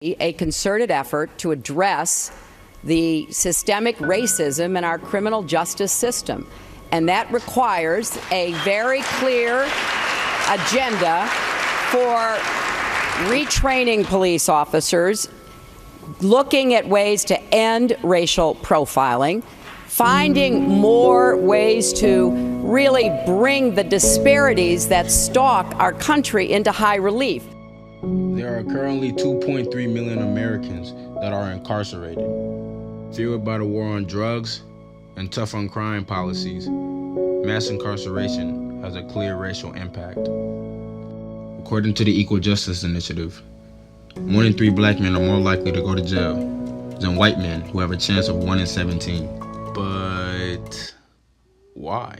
a concerted effort to address the systemic racism in our criminal justice system. And that requires a very clear agenda for retraining police officers, looking at ways to end racial profiling, finding more ways to really bring the disparities that stalk our country into high relief. There are currently 2.3 million Americans that are incarcerated. Fueled by the war on drugs and tough on crime policies, mass incarceration has a clear racial impact. According to the Equal Justice Initiative, 1 in 3 black men are more likely to go to jail than white men, who have a chance of 1 in 17. But why?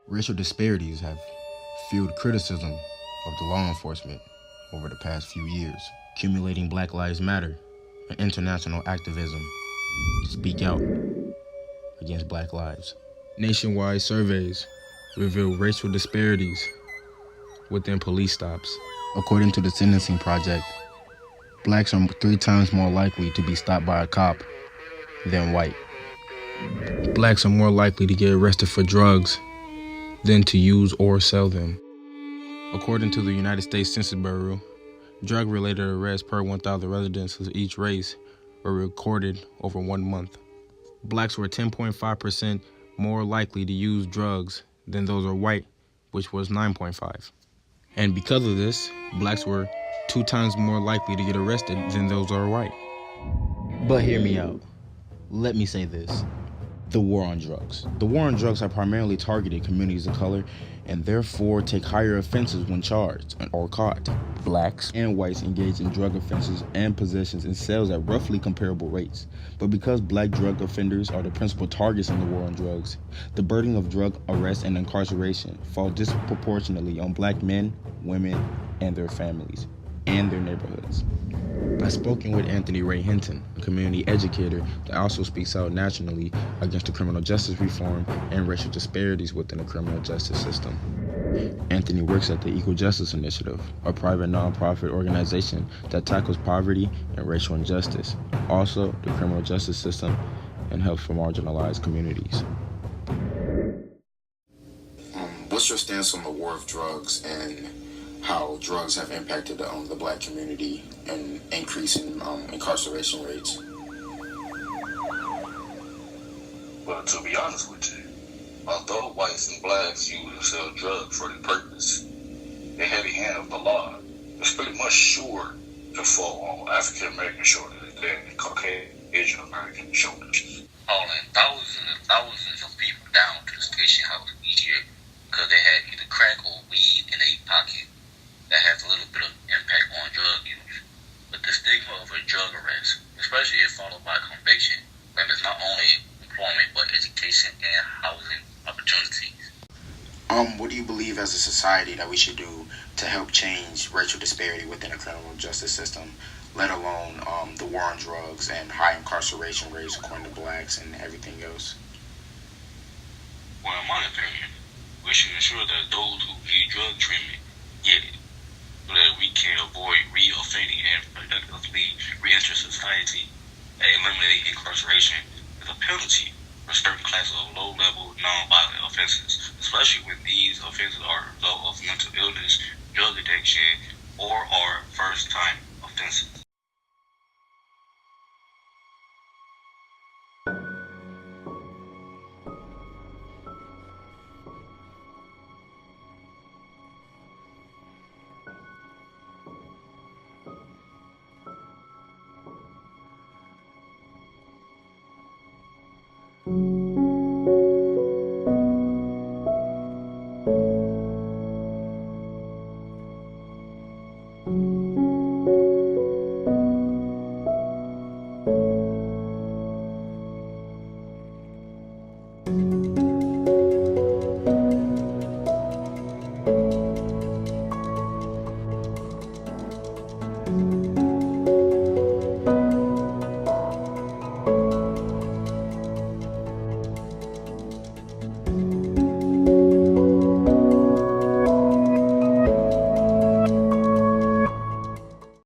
Racial disparities have fueled criticism of the law enforcement over the past few years, accumulating Black Lives Matter and international activism to speak out against Black lives. Nationwide surveys reveal racial disparities within police stops. According to the Sentencing Project, blacks are 3 times more likely to be stopped by a cop than white. Blacks are more likely to get arrested for drugs than to use or sell them. According to the United States Census Bureau, drug-related arrests per 1,000 residents of each race were recorded over 1 month. Blacks were 10.5% more likely to use drugs than those are white, which was 9.5. And because of this, blacks were 2 times more likely to get arrested than those are white. But hear me out. Let me say this. The war on drugs. The war on drugs have primarily targeted communities of color and therefore take higher offenses when charged or caught. Blacks and whites engage in drug offenses and possessions and sales at roughly comparable rates. But because black drug offenders are the principal targets in the war on drugs, the burden of drug arrest and incarceration falls disproportionately on black men, women, and their families, and their neighborhoods. I've spoken with Anthony Ray Hinton, a community educator that also speaks out nationally against the criminal justice reform and racial disparities within the criminal justice system. Anthony works at the Equal Justice Initiative, a private nonprofit organization that tackles poverty and racial injustice, also the criminal justice system, and helps for marginalized communities. What's your stance on the war of drugs and how drugs have impacted the black community and increasing incarceration rates? Well, to be honest with you, although whites and blacks use and sell drugs for the purpose, the heavy hand of the law is pretty much sure to fall on African American shoulders than Caucasian American shoulders. Hauling thousands and thousands of people down to the station house each year because they had either crack or weed in their pocket. That has a little bit of impact on drug use. But the stigma of a drug arrest, especially if followed by conviction, limits not only employment but education and housing opportunities. What do you believe as a society that we should do to help change racial disparity within the criminal justice system, let alone the war on drugs and high incarceration rates according to blacks and everything else? Well, in my opinion, we should ensure that those who need drug treatment get it, so that we can avoid re-offending and productively re-enter society. Eliminating incarceration is a penalty for certain classes of low-level, non-violent offenses, especially when these offenses are a result of mental illness, drug addiction, or are first-time offenses. Thank you.